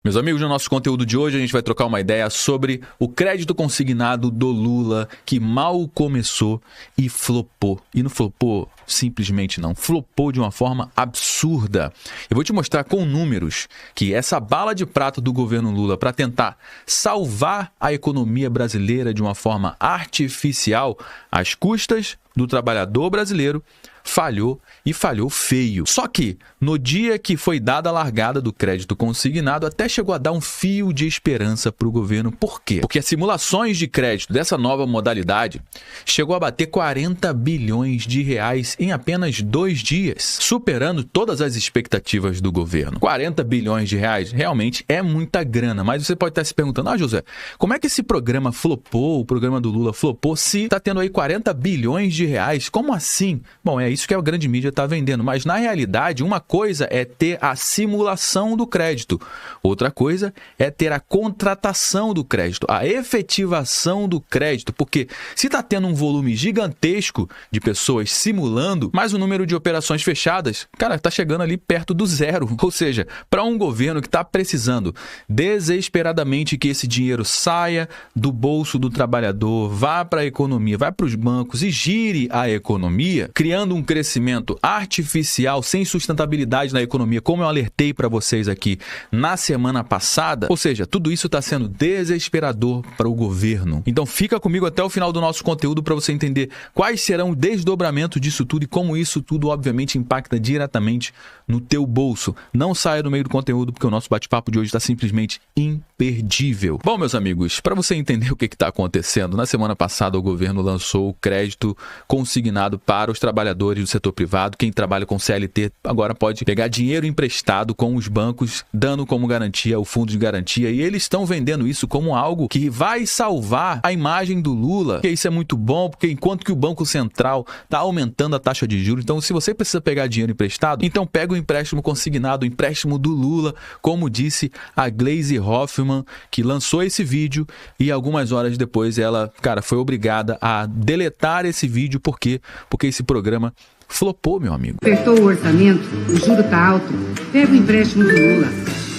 Meus amigos, no nosso conteúdo de hoje a gente vai trocar uma ideia sobre o crédito consignado do Lula, que mal começou e flopou. E não flopou simplesmente não, flopou de uma forma absurda. Eu vou te mostrar com números que essa bala de prata do governo Lula para tentar salvar a economia brasileira de uma forma artificial, às custas do trabalhador brasileiro, falhou e falhou feio. Só que no dia que foi dada a largada do crédito consignado, até chegou a dar um fio de esperança para o governo. Por quê? Porque as simulações de crédito dessa nova modalidade chegou a bater 40 bilhões de reais em apenas 2 dias, superando todas as expectativas do governo. 40 bilhões de reais realmente é muita grana, mas você pode estar se perguntando, José, como é que esse programa flopou, o programa do Lula flopou, se está tendo aí 40 bilhões de reais? Como assim? Bom, é isso que a grande mídia está vendendo, mas na realidade uma coisa é ter a simulação do crédito, outra coisa é ter a contratação do crédito, a efetivação do crédito, porque se está tendo um volume gigantesco de pessoas simulando, mas o número de operações fechadas, cara, está chegando ali perto do zero, ou seja, para um governo que está precisando desesperadamente que esse dinheiro saia do bolso do trabalhador, vá para a economia, vá para os bancos e gire a economia, criando um crescimento artificial sem sustentabilidade na economia, como eu alertei para vocês aqui na semana passada, ou seja, tudo isso está sendo desesperador para o governo. Então fica comigo até o final do nosso conteúdo para você entender quais serão o desdobramento disso tudo e como isso tudo obviamente impacta diretamente no teu bolso. Não saia do meio do conteúdo porque o nosso bate-papo de hoje está simplesmente imperdível. Bom, meus amigos, para você entender o que está acontecendo, na semana passada o governo lançou o crédito consignado para os trabalhadores do setor privado. Quem trabalha com CLT agora pode pegar dinheiro emprestado com os bancos, dando como garantia o fundo de garantia, e eles estão vendendo isso como algo que vai salvar a imagem do Lula, porque isso é muito bom, porque enquanto que o Banco Central está aumentando a taxa de juros, então se você precisa pegar dinheiro emprestado, então pega o empréstimo consignado, o empréstimo do Lula, como disse a Gleisi Hoffmann, que lançou esse vídeo e algumas horas depois ela, cara, foi obrigada a deletar esse vídeo. Por quê? Porque esse programa flopou, meu amigo. Apertou o orçamento, o juro está alto, pega o empréstimo do Lula.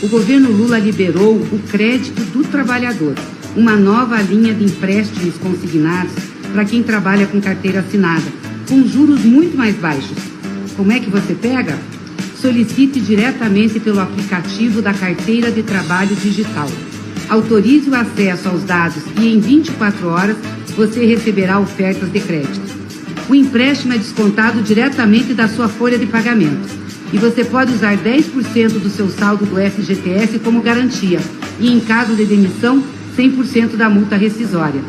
O governo Lula liberou o crédito do trabalhador, uma nova linha de empréstimos consignados para quem trabalha com carteira assinada, com juros muito mais baixos. Como é que você pega? Solicite diretamente pelo aplicativo da Carteira de Trabalho Digital. Autorize o acesso aos dados e em 24 horas você receberá ofertas de crédito. O empréstimo é descontado diretamente da sua folha de pagamento e você pode usar 10% do seu saldo do FGTS como garantia e, em caso de demissão, 100% da multa rescisória.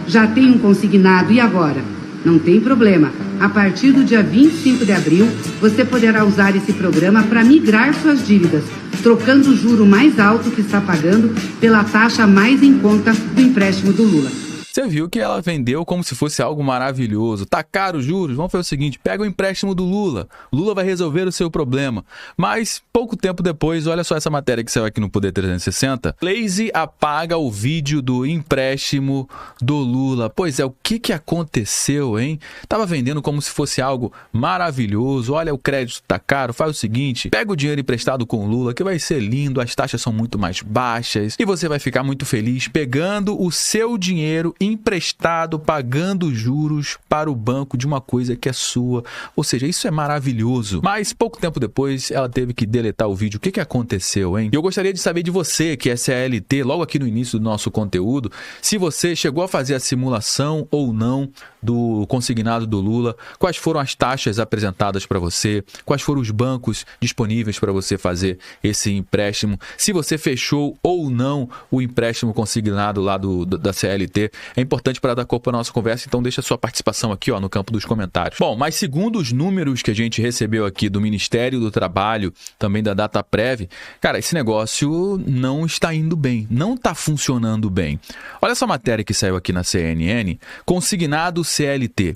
Já tem um consignado e agora? Não tem problema. A partir do dia 25 de abril, você poderá usar esse programa para migrar suas dívidas, trocando o juro mais alto que está pagando pela taxa mais em conta do empréstimo do Lula. Você viu que ela vendeu como se fosse algo maravilhoso. Tá caro os juros? Vamos fazer o seguinte, pega o empréstimo do Lula. Lula vai resolver o seu problema. Mas, pouco tempo depois, olha só essa matéria que saiu aqui no Poder 360. Gleisi apaga o vídeo do empréstimo do Lula. Pois é, o que aconteceu, hein? Tava vendendo como se fosse algo maravilhoso. Olha, o crédito tá caro. Faz o seguinte, pega o dinheiro emprestado com o Lula, que vai ser lindo. As taxas são muito mais baixas. E você vai ficar muito feliz pegando o seu dinheiro emprestado, pagando juros para o banco de uma coisa que é sua. Ou seja, isso é maravilhoso. Mas pouco tempo depois ela teve que deletar o vídeo. O que aconteceu, hein? Eu gostaria de saber de você, que é CLT, logo aqui no início do nosso conteúdo, se você chegou a fazer a simulação ou não do consignado do Lula, quais foram as taxas apresentadas para você, quais foram os bancos disponíveis para você fazer esse empréstimo, se você fechou ou não o empréstimo consignado lá da CLT. É importante para dar corpo à nossa conversa, então deixa a sua participação aqui no campo dos comentários. Bom, mas segundo os números que a gente recebeu aqui do Ministério do Trabalho, também da Dataprev, cara, esse negócio não está indo bem, não está funcionando bem. Olha essa matéria que saiu aqui na CNN, consignado CLT.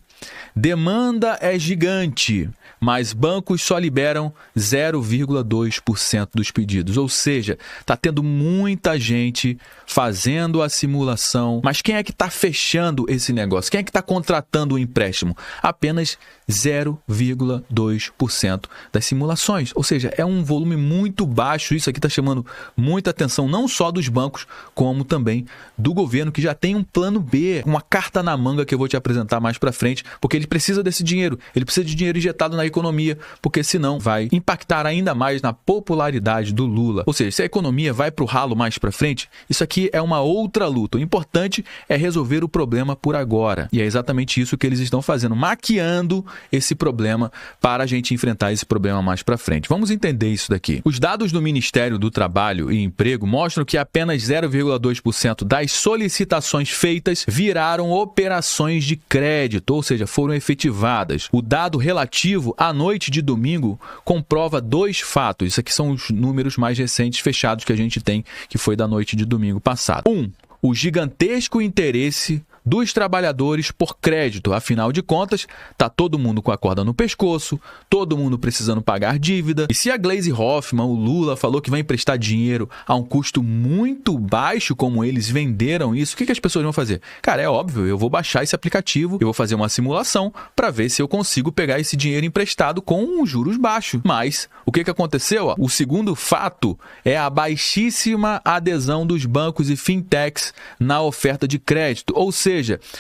Demanda é gigante, mas bancos só liberam 0,2% dos pedidos. Ou seja, está tendo muita gente fazendo a simulação. Mas quem é que está fechando esse negócio? Quem é que está contratando o empréstimo? Apenas 0,2% das simulações. Ou seja, é um volume muito baixo. Isso aqui está chamando muita atenção, não só dos bancos, como também do governo, que já tem um plano B, uma carta na manga que eu vou te apresentar mais para frente, porque ele precisa desse dinheiro. Ele precisa de dinheiro injetado na economia, porque senão vai impactar ainda mais na popularidade do Lula. Ou seja, se a economia vai para o ralo mais para frente, isso aqui é uma outra luta. O importante é resolver o problema por agora. E é exatamente isso que eles estão fazendo, maquiando esse problema para a gente enfrentar esse problema mais para frente. Vamos entender isso daqui. Os dados do Ministério do Trabalho e Emprego mostram que apenas 0,2% das solicitações feitas viraram operações de crédito, ou seja, foram efetivadas. O dado relativo à noite de domingo comprova dois fatos. Isso aqui são os números mais recentes fechados que a gente tem, que foi da noite de domingo passado. O gigantesco interesse dos trabalhadores por crédito. Afinal de contas, tá todo mundo com a corda no pescoço, todo mundo precisando pagar dívida. E se a Gleisi Hoffmann, o Lula, falou que vai emprestar dinheiro a um custo muito baixo, como eles venderam isso, o que as pessoas vão fazer? Cara, é óbvio, eu vou baixar esse aplicativo, eu vou fazer uma simulação para ver se eu consigo pegar esse dinheiro emprestado com juros baixos. Mas o que aconteceu? O segundo fato é a baixíssima adesão dos bancos e fintechs na oferta de crédito. Ou seja,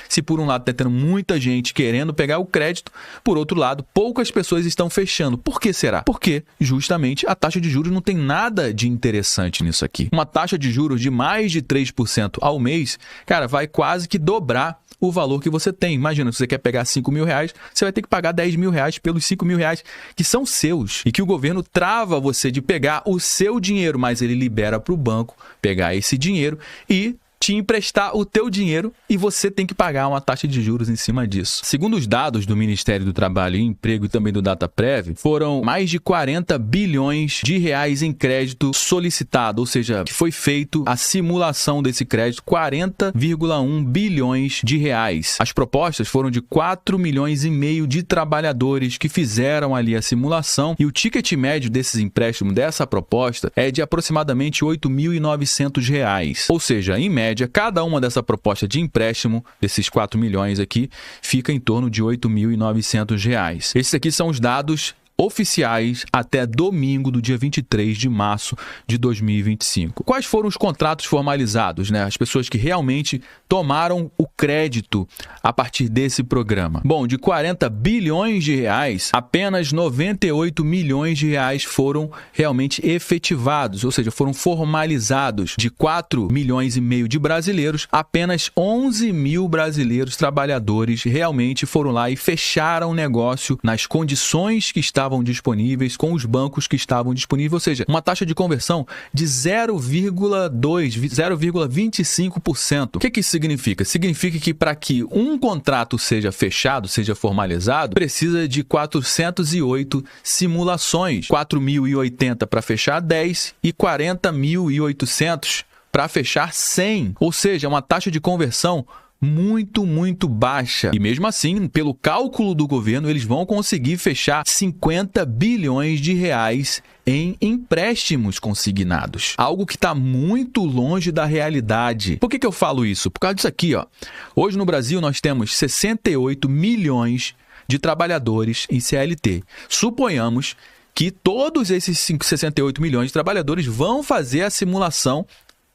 se por um lado está tendo muita gente querendo pegar o crédito, por outro lado, poucas pessoas estão fechando. Por que será? Porque justamente a taxa de juros não tem nada de interessante nisso aqui. Uma taxa de juros de mais de 3% ao mês, cara, vai quase que dobrar o valor que você tem. Imagina, se você quer pegar 5 mil reais, você vai ter que pagar 10 mil reais pelos 5 mil reais que são seus e que o governo trava você de pegar o seu dinheiro, mas ele libera para o banco pegar esse dinheiro e te emprestar o teu dinheiro e você tem que pagar uma taxa de juros em cima disso. Segundo os dados do Ministério do Trabalho e Emprego e também do Dataprev, foram mais de 40 bilhões de reais em crédito solicitado, ou seja, que foi feito a simulação desse crédito, 40,1 bilhões de reais. As propostas foram de 4 milhões e meio de trabalhadores que fizeram ali a simulação e o ticket médio desses empréstimos dessa proposta é de aproximadamente R$ 8.900. Ou seja, em média, cada uma dessa proposta de empréstimo, desses 4 milhões aqui, fica em torno de R$ 8.900. Esses aqui são os dados oficiais até domingo do dia 23 de março de 2025. Quais foram os contratos formalizados, né? As pessoas que realmente tomaram o crédito a partir desse programa. Bom, de 40 bilhões de reais, apenas 98 milhões de reais foram realmente efetivados, ou seja, foram formalizados. De 4 milhões e meio de brasileiros, apenas 11 mil brasileiros trabalhadores realmente foram lá e fecharam o negócio nas condições que estavam disponíveis, com os bancos que estavam disponíveis, ou seja, uma taxa de conversão de 0,25%. O que isso significa? Significa que para que um contrato seja fechado, seja formalizado, precisa de 408 simulações, 4.080 para fechar 10 e 40.800 para fechar 100, ou seja, uma taxa de conversão muito baixa. E mesmo assim, pelo cálculo do governo, eles vão conseguir fechar 50 bilhões de reais em empréstimos consignados. Algo que está muito longe da realidade. Por que eu falo isso? Por causa disso aqui, ó. Hoje no Brasil nós temos 68 milhões de trabalhadores em CLT. Suponhamos que todos esses 68 milhões de trabalhadores vão fazer a simulação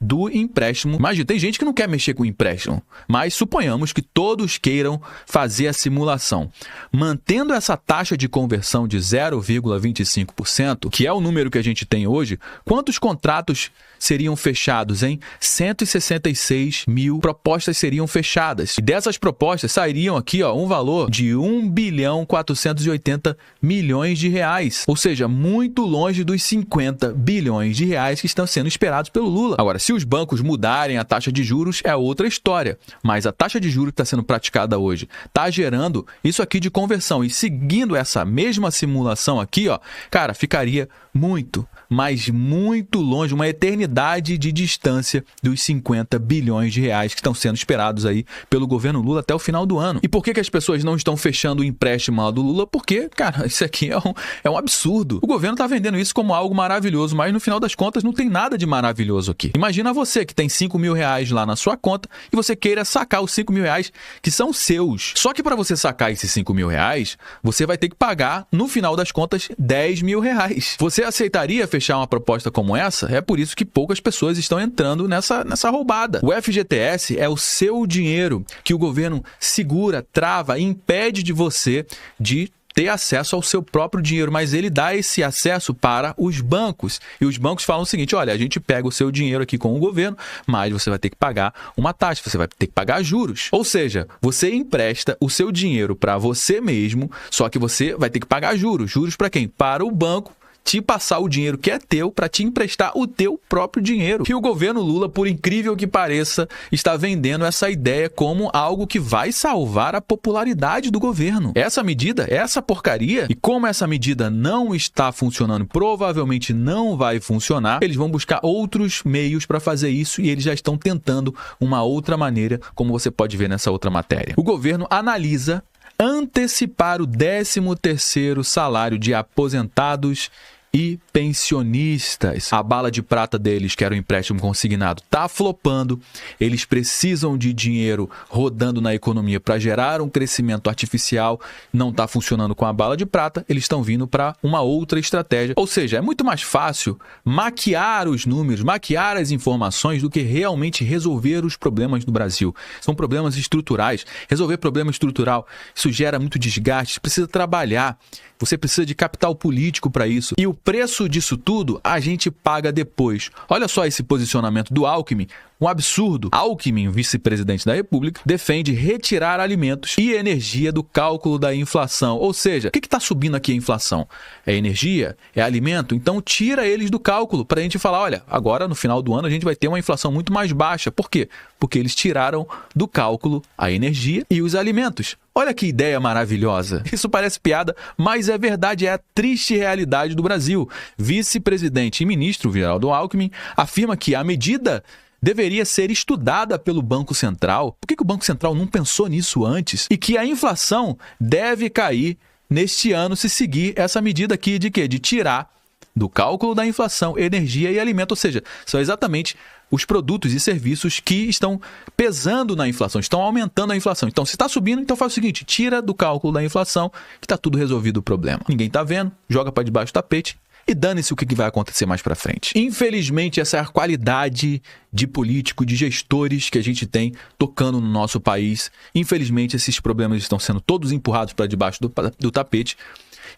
do empréstimo. Imagina, tem gente que não quer mexer com o empréstimo, mas suponhamos que todos queiram fazer a simulação. Mantendo essa taxa de conversão de 0,25%, que é o número que a gente tem hoje, quantos contratos seriam fechados, hein? 166 mil propostas seriam fechadas. E dessas propostas sairiam aqui, ó, um valor de 1.480 bilhões de reais. Ou seja, muito longe dos 50 bilhões de reais que estão sendo esperados pelo Lula. Agora, se Se os bancos mudarem a taxa de juros, é outra história. Mas a taxa de juros que está sendo praticada hoje está gerando isso aqui de conversão. E seguindo essa mesma simulação aqui, ó, cara, ficaria muito, mas muito longe, uma eternidade de distância dos 50 bilhões de reais que estão sendo esperados aí pelo governo Lula até o final do ano. E por que as pessoas não estão fechando o empréstimo lá do Lula? Porque, cara, isso aqui é um absurdo. O governo está vendendo isso como algo maravilhoso, mas no final das contas não tem nada de maravilhoso aqui. Imagina você que tem 5 mil reais lá na sua conta e você queira sacar os 5 mil reais que são seus. Só que para você sacar esses 5 mil reais, você vai ter que pagar, no final das contas, 10 mil reais. Você aceitaria fechar uma proposta como essa? É por isso que poucas pessoas estão entrando nessa roubada. O FGTS é o seu dinheiro que o governo segura, trava, impede de você de ter acesso ao seu próprio dinheiro, mas ele dá esse acesso para os bancos. E os bancos falam o seguinte: olha, a gente pega o seu dinheiro aqui com o governo, mas você vai ter que pagar uma taxa, você vai ter que pagar juros. Ou seja, você empresta o seu dinheiro para você mesmo, só que você vai ter que pagar juros. Juros para quem? Para o banco te passar o dinheiro que é teu para te emprestar o teu próprio dinheiro. E o governo Lula, por incrível que pareça, está vendendo essa ideia como algo que vai salvar a popularidade do governo. Essa medida, essa porcaria, e como essa medida não está funcionando, provavelmente não vai funcionar, eles vão buscar outros meios para fazer isso e eles já estão tentando uma outra maneira, como você pode ver nessa outra matéria. O governo analisa antecipar o 13º salário de aposentados e pensionistas. A bala de prata deles, que era o empréstimo consignado, tá flopando. Eles precisam de dinheiro rodando na economia para gerar um crescimento artificial. Não tá funcionando com a bala de prata. Eles estão vindo para uma outra estratégia. Ou seja, é muito mais fácil maquiar os números, maquiar as informações do que realmente resolver os problemas do Brasil. São problemas estruturais. Resolver problema estrutural, isso gera muito desgaste. Precisa trabalhar. Você precisa de capital político para isso. E o preço disso tudo a gente paga depois. Olha só esse posicionamento do Alckmin. Um absurdo. Alckmin, vice-presidente da República, defende retirar alimentos e energia do cálculo da inflação. Ou seja, o que está subindo aqui a inflação? É energia? É alimento? Então tira eles do cálculo para a gente falar, olha, agora no final do ano a gente vai ter uma inflação muito mais baixa. Por quê? Porque eles tiraram do cálculo a energia e os alimentos. Olha que ideia maravilhosa. Isso parece piada, mas é verdade, é a triste realidade do Brasil. Vice-presidente e ministro Geraldo Alckmin afirma que a medida deveria ser estudada pelo Banco Central. Por que o Banco Central não pensou nisso antes? E que a inflação deve cair neste ano se seguir essa medida aqui de quê? De tirar do cálculo da inflação energia e alimento. Ou seja, são exatamente os produtos e serviços que estão pesando na inflação, estão aumentando a inflação. Então, se está subindo, então faz o seguinte, tira do cálculo da inflação que está tudo resolvido o problema. Ninguém está vendo, joga para debaixo do tapete e dane-se o que vai acontecer mais para frente. Infelizmente, essa é a qualidade de político, de gestores que a gente tem tocando no nosso país. Infelizmente, esses problemas estão sendo todos empurrados para debaixo do tapete.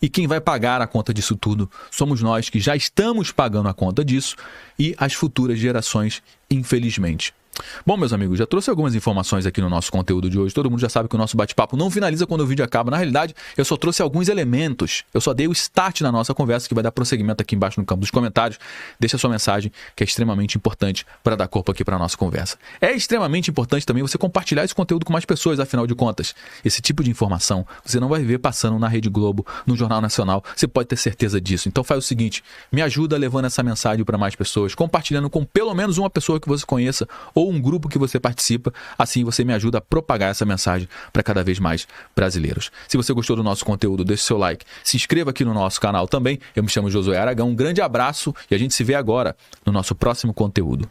E quem vai pagar a conta disso tudo somos nós que já estamos pagando a conta disso e as futuras gerações, infelizmente. Bom, meus amigos, já trouxe algumas informações aqui no nosso conteúdo de hoje. Todo mundo já sabe que o nosso bate-papo não finaliza quando o vídeo acaba. Na realidade, eu só trouxe alguns elementos. Eu só dei o start na nossa conversa, que vai dar prosseguimento aqui embaixo no campo dos comentários. Deixa a sua mensagem, que é extremamente importante para dar corpo aqui para a nossa conversa. É extremamente importante também você compartilhar esse conteúdo com mais pessoas, afinal de contas. Esse tipo de informação você não vai ver passando na Rede Globo, no Jornal Nacional. Você pode ter certeza disso. Então faz o seguinte, me ajuda levando essa mensagem para mais pessoas, compartilhando com pelo menos uma pessoa que você conheça ou um grupo que você participa, assim você me ajuda a propagar essa mensagem para cada vez mais brasileiros. Se você gostou do nosso conteúdo, deixe seu like, se inscreva aqui no nosso canal também. Eu me chamo Josué Aragão, um grande abraço e a gente se vê agora no nosso próximo conteúdo.